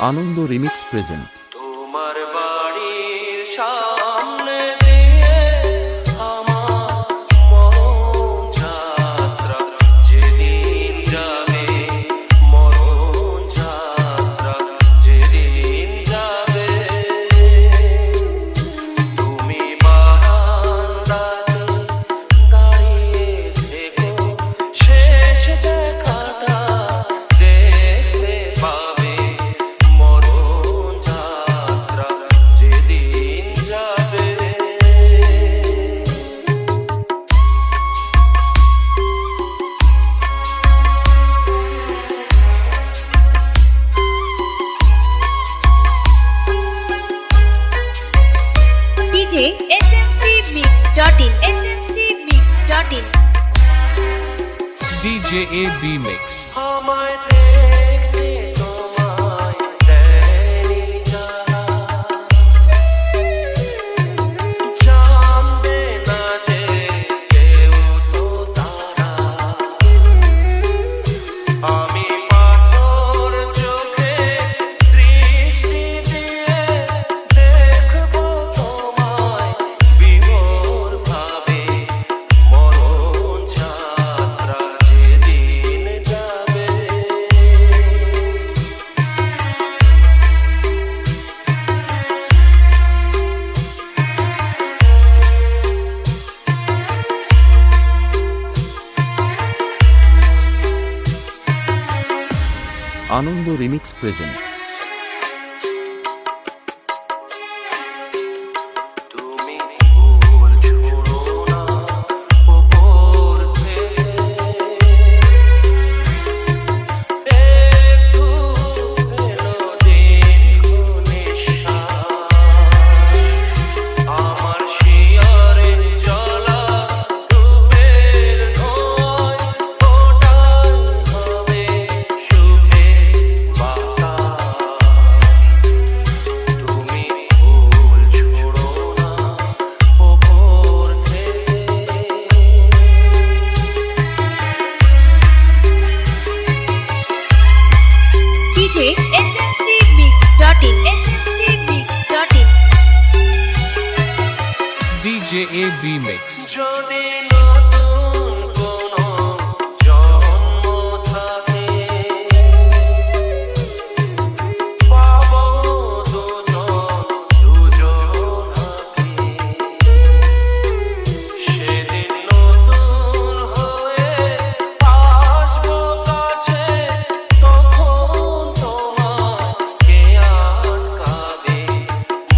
আনন্দ remix present. তোমার বাড়ির সামনে দিয়ে আমার মরণ যাত্রা যেদিন যাবে, মরণ যাত্রা যেদিন যাবে, তুমি বারান্দাতে দাঁড়িয়ে থেকো, শেষ দেখাটা দেখতে পাবে, মরণ যাত্রা যেদিন যাবে। DJ smcmix.in smcmix.in DJ AB Mix. আমায় দেখতে তোমায় দেয়নি যারা, জানবে না যে কেউ তো তারা। আমি পাথর চোখে দৃষ্টি দিয়ে দেখবো তোমায় বিভোর ভাবে, মরণ যাত্রা যেদিন যাবে। আনন্দ রিমিক্স প্রেজেন্ট। তুমি ভুল ছুঁড়ো না ওপর থেকে, একটু এলো দীর্ঘ নিঃশ্বাস, আমার শিয়রে চলা রূপের ধোঁয়, ওটাই হবে সুখের বাতাস। তুমি ভুল ছুঁড়ো না ওপর থেকে। DJ smcmix.in smcmix.in DJ AB Mix. যদি নতুন কোনো জন্ম থাকে, পাবো দুজনাকে, সেদিন নতুন হয়ে আসবো কাছে, তখন তোমাকে আটকাবে,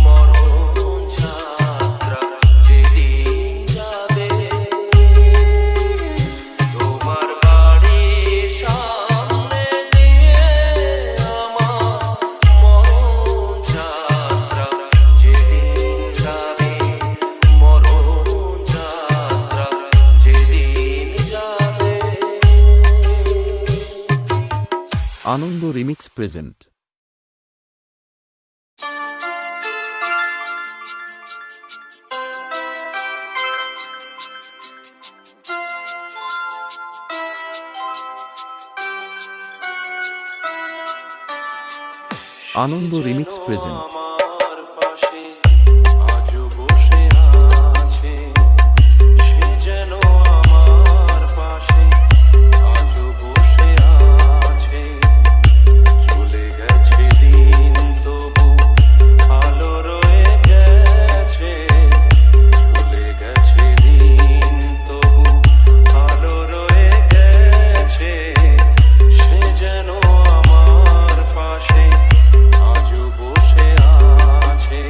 মরণ যাত্রা যেদিন যাবে। তোমার বাড়ির সামনে দিয়ে আমার মরণ যাত্রা যেদিন যাবে, মরণ যাত্রা যেদিন যাবে। আনন্দ রিমিক্স প্রেজেন্ট। আনন্দ রিমিক্স প্রেজেন্ট। আমার পাশে আজও বসে আছে, সে যেন আমার পাশে আজও বসে আছে, চলে গেছে দিন তবু আলো রয়ে গেছে, চলে গেছে দিন তবু আলো রয়ে গেছে, সে যেন আমার পাশে আজও বসে আছে,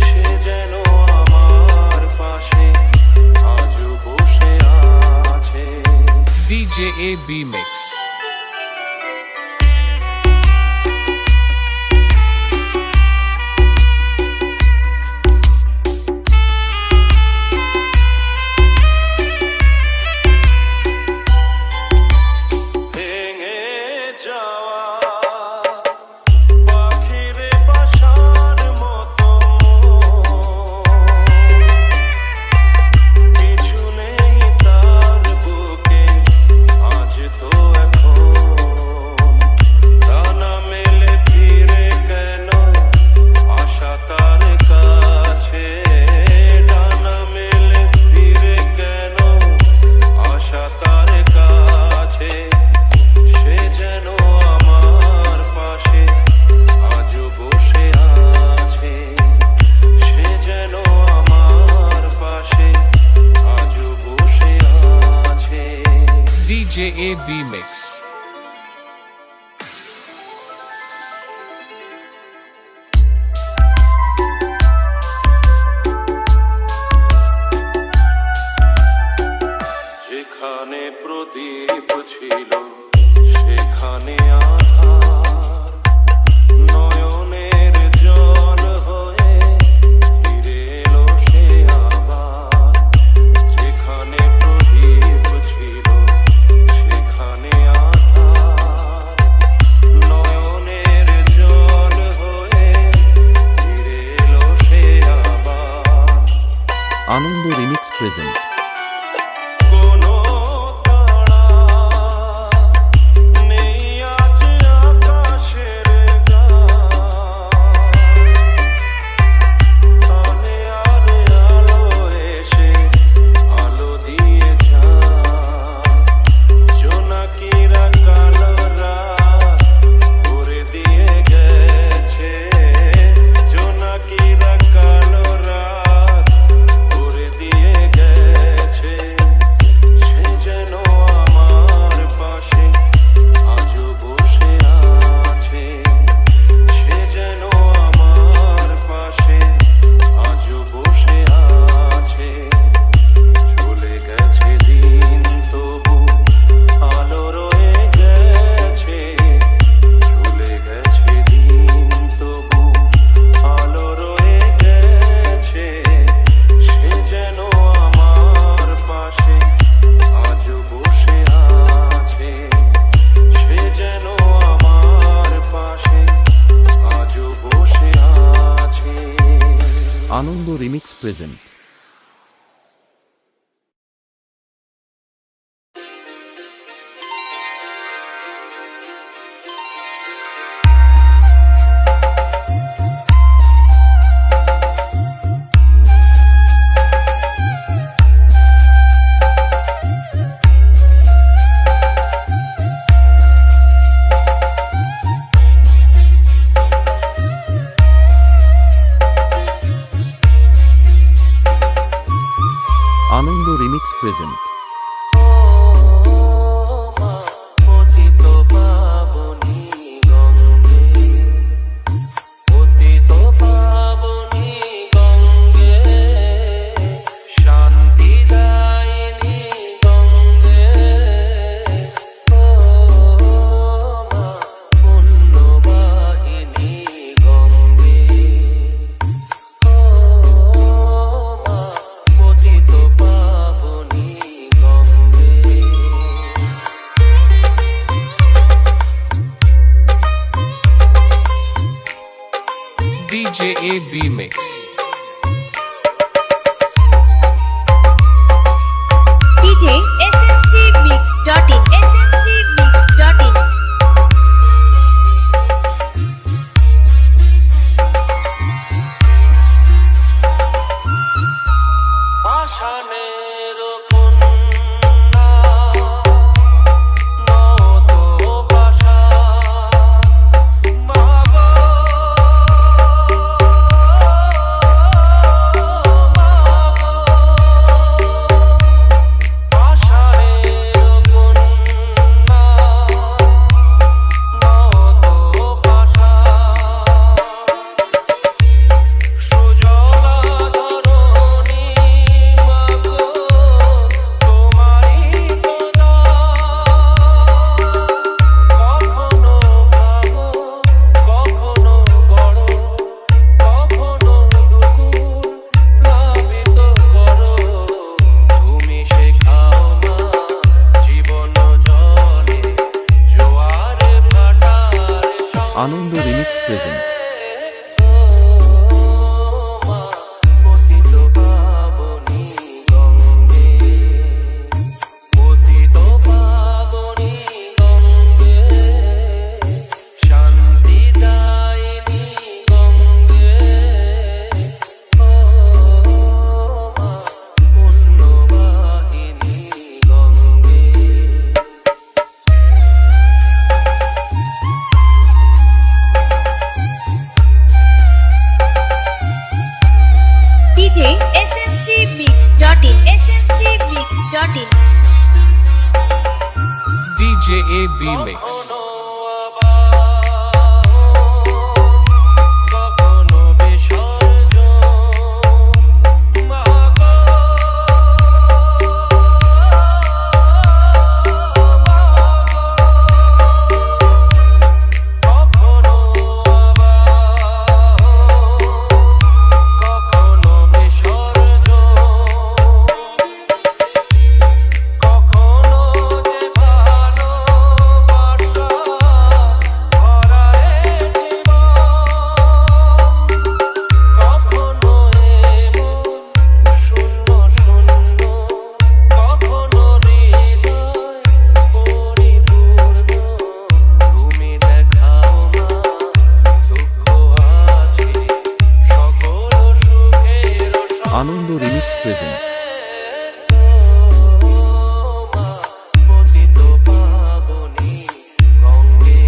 সে যেন আমার পাশে আজও বসে আছে। DJ AB Mix. ভেঙে যাওয়া পাখির বাসার মতো, কিছু নেই তার বুকে, আজ তো এখন AB Mix. যেখানে প্রদীপ ছিল সেখানে আধার, নয়নের জল হয়ে ফিরে এলো সে আবার। যেখানে প্রদীপ ছিল সেখানে আধার, নয়নের জল হয়ে ফিরে এলো সে আবার। আনন্দ রিমিক্স প্রেজেন্ট। কোনো তারা নেই আজ আকাশের গানে, আলে আলো এসে আলো দিয়ে যায়। জোনাকিরা কালো রাত করে দিয়ে গেছে, জোনাকিরা কালো রাত করে দিয়ে গেছে। সে যেন আমার পাশে আজও বসে আছে, সে যেন আমার পাশে আজও বসে আছে। চলে গেছে দিন তবু আলো রয়ে গেছে, চলে গেছে দিন তবু আলো রয়ে গেছে। সে যেন আমার পাশে আজও বসে আছে, সে যেন আমার পাশে আজও বসে আছে। আনন্দ রিমিক্স প্রেজেন্ট। আনন্দ রিমিক্স প্রেজেন্ট। পতিত পাবনী গঙ্গে, পতিত পাবনী গঙ্গে, শান্তি দায়িনী গঙ্গে। ও মা পুণ্যবাহিনী গঙ্গে, ও মা পতিত পাবনী গঙ্গে। DJ AB Mix. DJ smcmix.in smcmix.in পাষাণের কন্যা নত পাষা, মাগো পাষাণের কন্যা নত পাষা। সুজলা ধরণী মাগো তোমারই পদা, কখনো ভাঙো কখনো গড়ো, কখনো দুকুর প্লাবিত করো। তুমি শেখাও মা জীবন জলে জোয়ারে ভাটার আনন্দ রিমিক্স প্রেজেন্ট। পতিত পাবনী গঙ্গে, পতিত পাবনী গঙ্গে, শান্তি দায়িনী গঙ্গে। ও মা পুণ্যবাহিনী গঙ্গে। Mix. কখনো বিসর্জন মাগো কখনো কখনো বিসর্জন কখনো যে ভালোবাসা হারায় জীবন কখনো এমন শূন্য শূন্য কখনো হৃদয় পরিপূর্ণ তুমি দেখাও মা দুঃখ আছে সকল সুখের আনন্দ রিমিক্স প্রেজেন্ট পতিত পাবনী গঙ্গে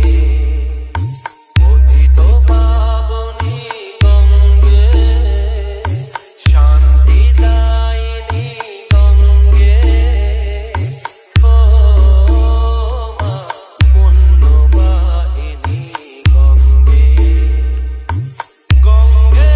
পতিত পাবনী গঙ্গে শান্তি দায়িনী গঙ্গে ও মা পুণ্যবাহিনী গঙ্গে গঙ্গে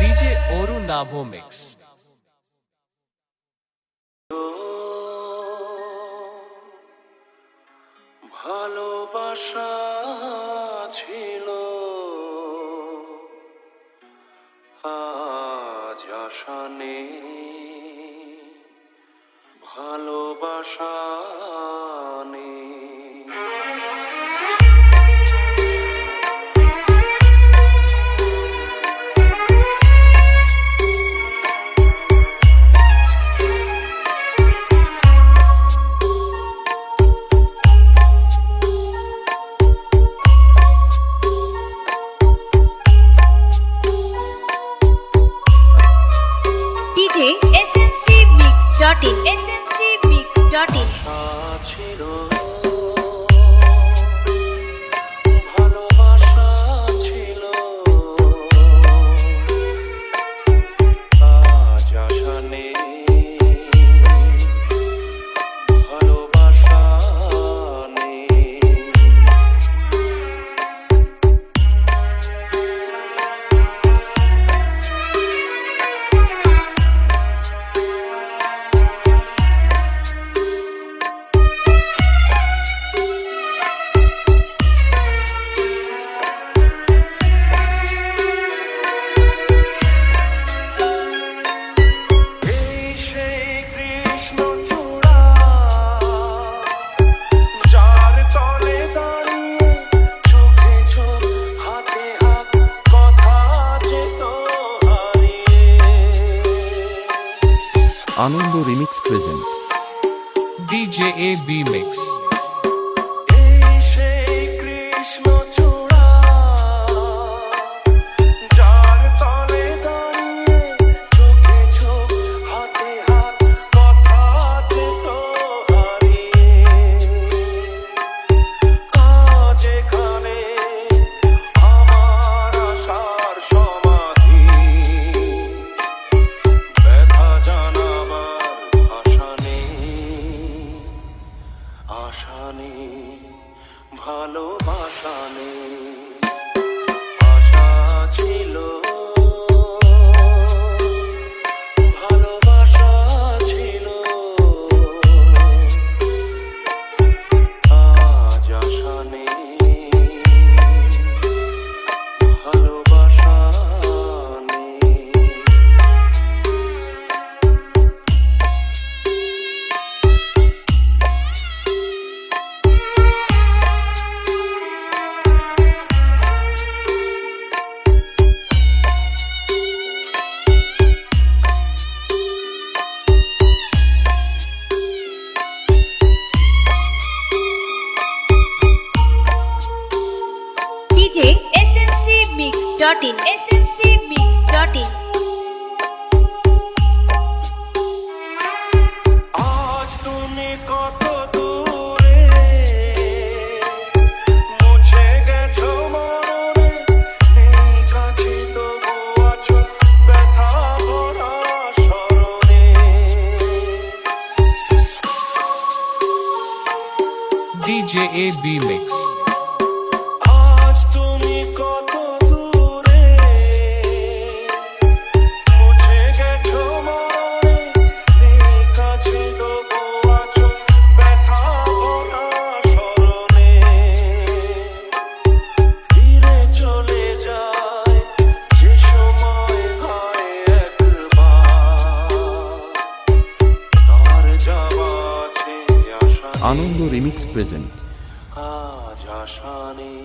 DJ Oru Navo Mix. ভালোবাসা ছিল আজ আশা নেই ভালোবাসা নেই DJ smcmix.in smcmix.in ছিল ভালোবাসা ছিল আজ আশা নেই ভালোবাসা নেই এই সেই কৃষ্ণচূড়া যার তলে দাঁড়িয়ে চোখে চোখ হাতে হাত কথা যেত হারিয়ে Anando remix present DJ AB Mix. এই সেই কৃষ্ণচূড়া যার তলে দাঁড়িয়ে চোখে চোখ হাতে হাত কথা যেত হারিয়ে আজ এখানে আমার আশার সমাধি ব্যথা জানাবার ভাষা নেই আশা smcmix.in আজ তুমি কত দূরে মুছে গেছো মরণে এই কাছে তবু আছো ব্যথা ভরা স্মরণে DJ AB Mix. আজ তুমি কত দূরে মুছে গেছো মরণে এই কাছে তবু আছো ব্যথা ভরা স্মরণে ফিরে চলে যায় যে সময় হয় একবার তার যাওয়া আছে আশা আনন্দ রিমিক্স প্রেজেন্ট আজ আশা নেই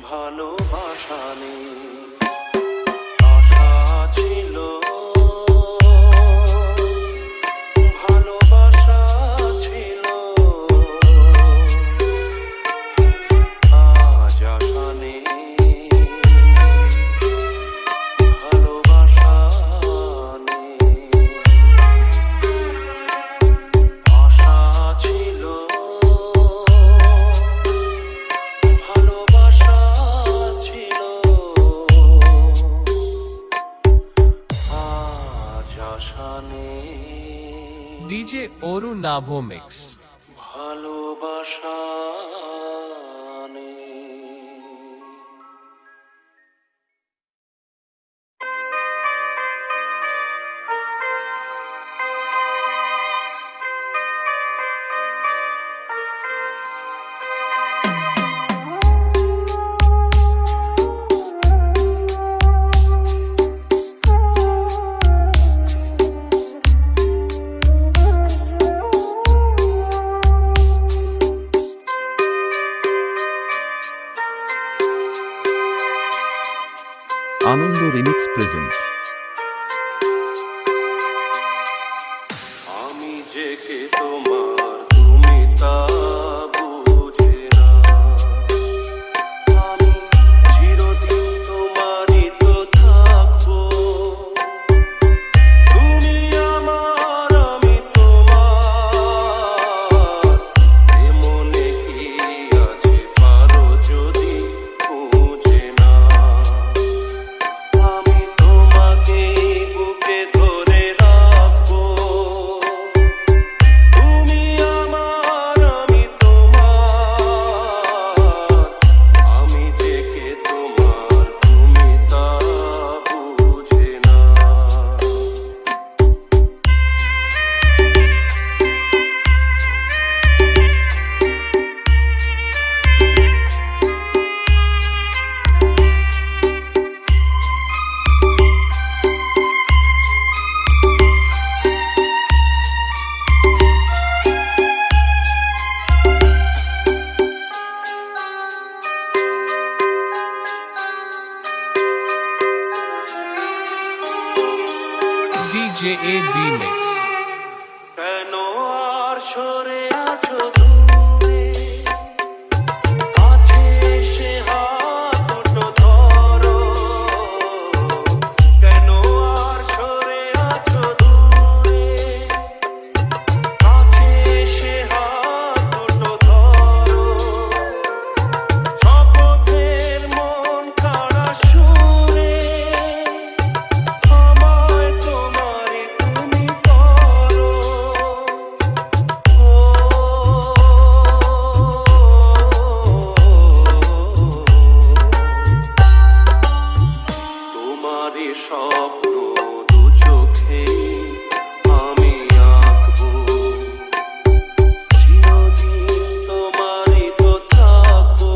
ভালোবাসা নেই আশা ছিল ভালোবাসা ছিল আজ আশা নেই ভালোবাসা নেই আশা ছিল ভালোবাসা ছিল আজ আশা নেই DJ Oru Nabho Mix. ভালোবাসা নেই আনন্দ রিমিক্স প্রেজেন্ট আমি যে কে তোমার তুমি তা বুঝে না আমি চিরদিন তোমারই তো থাকবো তুমি আমার আমি তোমার এ মনে কি আছে পারো যদি বুঝে না আমি তোমাকে বুকে ধরে রাখবো তুমি আমার আমি তোমার আমি যে কে তোমার তুমি তা বুঝে না DJ AB Mix. কেন আর সরে আছো দূরে কাছে এসে হাত দুটো ধরো কেন আর সরে আছো দূরে কাছে এসে হাত দুটো ধরো শপথের মন কাড়া সুরে আমায় তোমারে তুমি করো তোমারই স্বপ্ন দু চোখে আমি আঁকবো চিরদিন তোমারই তো থাকবো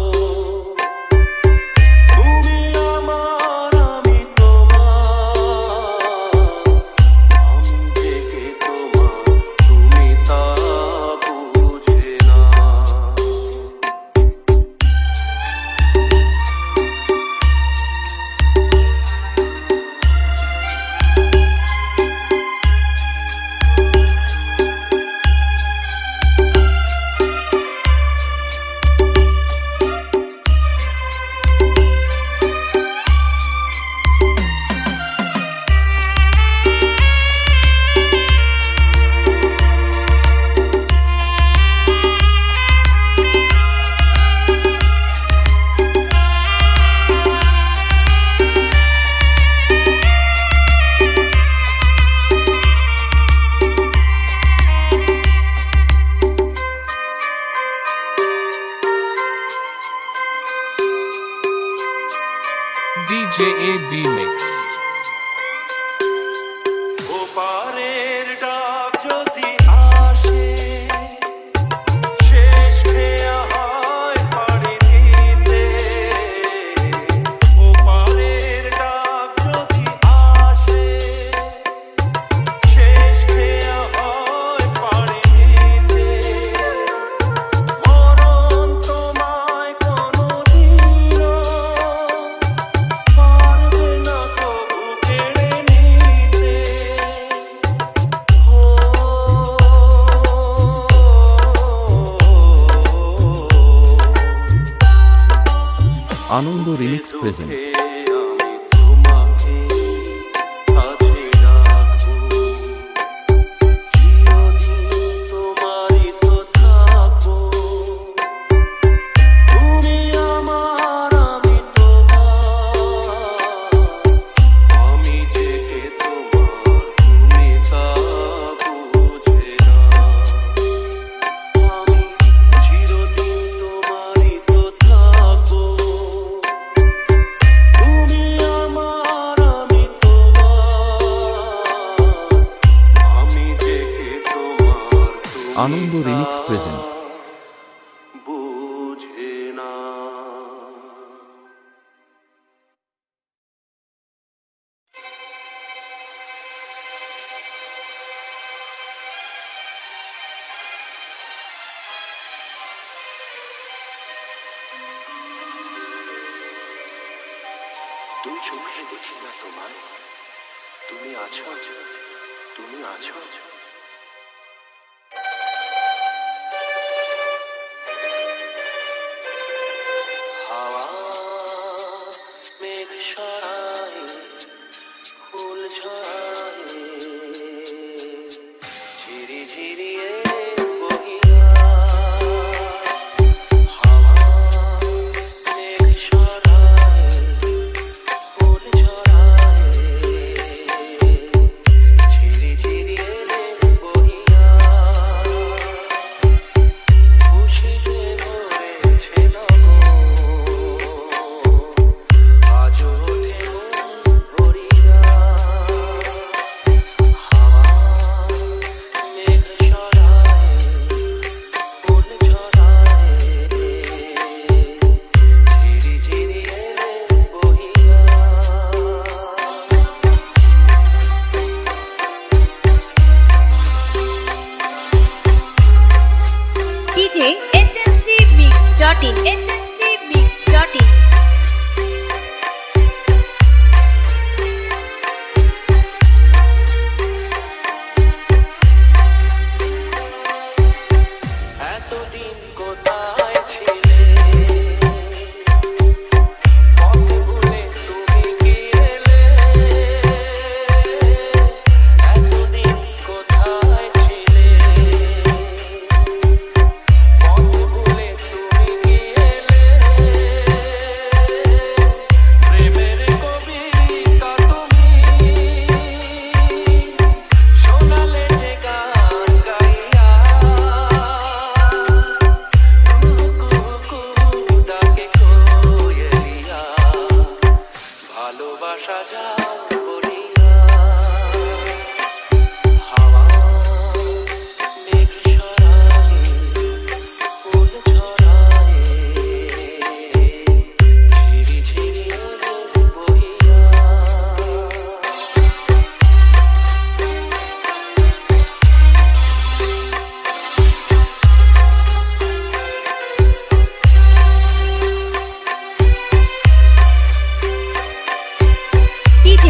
তুমি আমার আমি তোমার আমি থেকে তোমার তুমি তা বুঝে না B Mix. ওপারের ডাক যদি আসে শেষ খেয়া হয় পাড়ি দিতে ওপারের ডাক যদি আসে শেষ খেয়া হয় পাড়ি দিতে মরণ তোমায় কোনোদিনও পারবে না কবু কেড়ে নিতে আনন্দ রিমিক্স প্রেজেন্ট। আমি তোমাকে কাছে রাখবো চিরদিন তোমারই তো থাকবো তুমি আমার আমি তোমার আমি যে কে তোমার তুমি তা বুঝে না আমি চিরদিন তোমারই তো থাকবো তুমি আমার আমি তোমার আমি যে কে তোমার তুমি আনন্দ রিমিক্স প্রেজেন্ট। বুঝে না দুই চোখে দেখি না তোমায় তুমি আছো তুমি আছো হাওয়া মেঘ সরায় ফুল ঝরায় ঝিরি ঝিরি বহিয়া হাওয়া মেঘ সরায় ফুল ঝরায় ঝিরি ঝিরি বহিয়া খুশিতে ভরেছে নগর আজও ওঠে মন ভরিয়া হাওয়া মেঘ সরায় ফুল ঝরায় ঝিরি ঝিরি বহিয়া DJ smcmix.in smcmix.in এতদিন কোথায় ছিলে পথ ভুলে তুমি কি এলে এতদিন কোথায় ছিলে পথ ভুলে তুমি কি এলে প্রেমের কবিতা তুমি শোনালে যে গান গাইয়া ডাকে কোয়েলিয়া ভালোবাসা যাও বলিয়া হাওয়া মেঘ সরায় ফুল ঝরায় ঝিরি ঝিরি বহিয়া DJ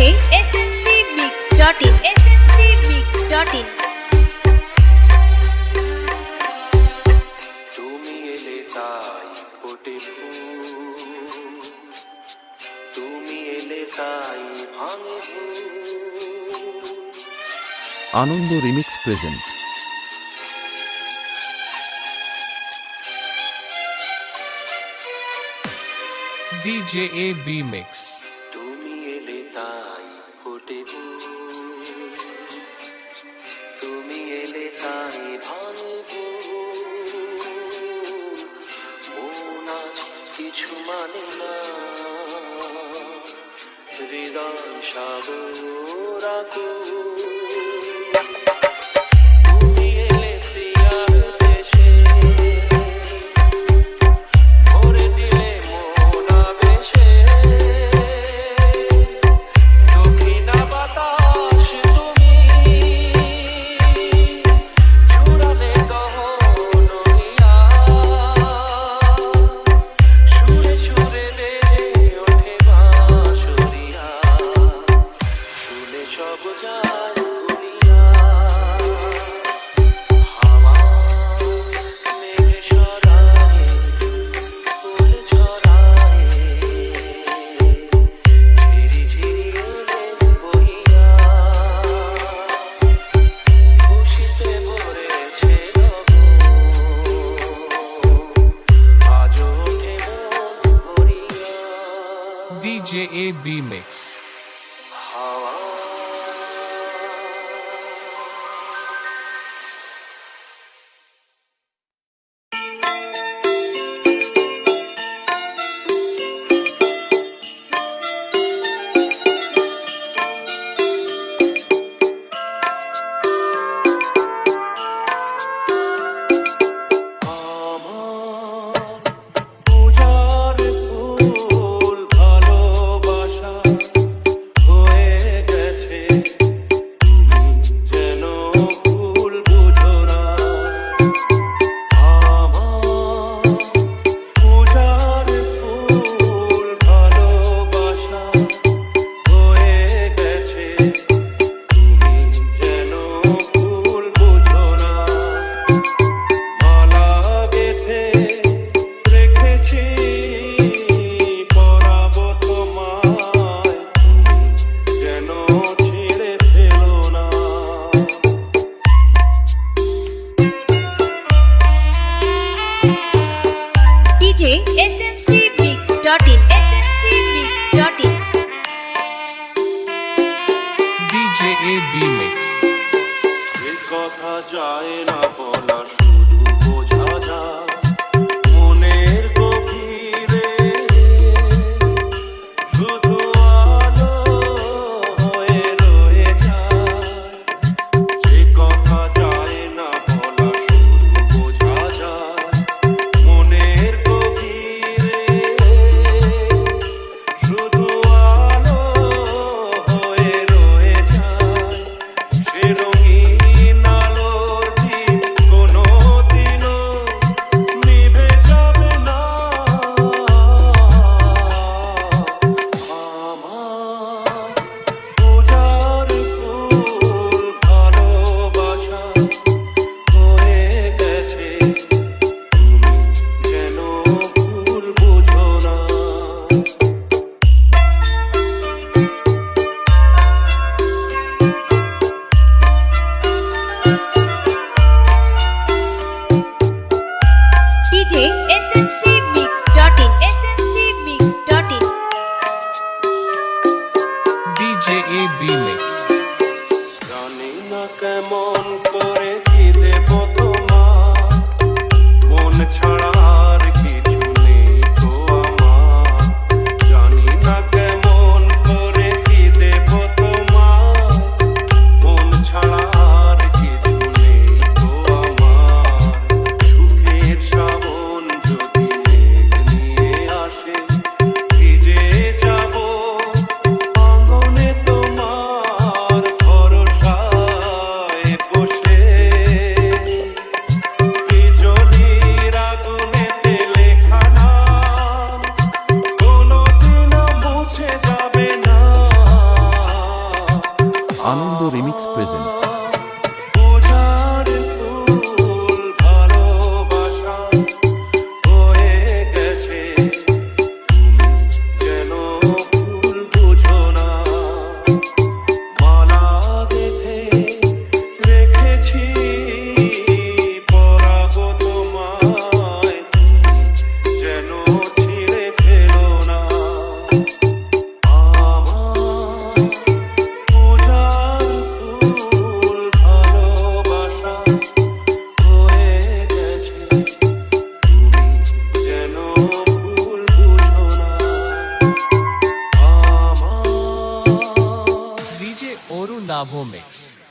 smcmix.in smcmix.in তুমি এলে তাই ফোটে ফুল তুমি এলে তাই ভাঙে ভুল Anando remix present. DJ B Mix. তুমি এলে তাই ফোটে ফুল তুমি এলে তাই ভাঙে ভুল মন আজ কিছু মানে না হৃদয় সাগর আকুল। তুমি এলে প্রিয়ার দেশে, ভরে দিলে মন আবেশে। দক্ষিণা বাতাস তুমি, ছুড়ালে দহন হিয়া। সুরে সুরে বেজে ওঠে বাঁশরিয়া, শুনে সব যায় উড়িয়া। হাওয়া মেঘে সরায়, ফুল ছড়ায়, ঝিরি ঝিরি উলে বহিয়া। খুশিতে ভরেছে গগন, আজও ওঠে মন ভরিয়া। DJ AB Mix. হাওয়া পূজার ফুল ভালোবাসা হয়ে গেছে, তুমি যেন ভুল বুঝো না। আমার পূজার ফুল ভালোবাসা হয়ে গেছে, তুমি যেন ভুল বুঝো না। মালা গেথে রেখেছি পরাবো তোমায়, তুমি যেন ছিঁড়ে ফেলো না। DJ smcmix.in smcmix.in DJ AB Mix. এ কথা যায় না বলা, শুধু বোঝা যায় মনের গভীরে। শুধু আলো হয়ে রয়ে যায়। এ কথা যায় না বলা, শুধু বোঝা যায় মনের গভীরে। শুধু আলো হয়ে রয়ে যায়। সে রঙিন আলোর দীপ কোনোদিনও নিভে যাবে না। আমার পূজার ফুল ভালোবাসা হয়ে গেছে, তুমি যেন ভুল বুঝো না। DJ smcmix.in smcmix.in DJ AB Mix. জানি না কেমন করে কি দেব তোমার, মন ছাড়া আর কিছু নেই তো আমার। জানি না কেমন করে কি দেব তোমার, মন ছাড়া আর কিছু নেই তো আমার। সুখের শ্রাবণ যদি মেঘ নিয়ে আসে, ভিজে যাব আঙ্গনে তোমার ভরসায় বসে। বিজলির আগুনেতে লেখা নাম কোনোদিনও মুছে যাবে না। আনন্দ রিমিক্স প্রেজেন্ট। পূজার ফুল ভালোবাসা হয়ে গেছে, তুমি যেন ভুল বুঝো না। মালা গেথে রেখেছি পরাবো তোমায়, তুমি যেন ছিঁড়ে ফেলো না। আমার পূজার ফুল ভালোবাসা হয়ে গেছে, তুমি যেন ভুল বুঝো না। আমার Lavo Mix.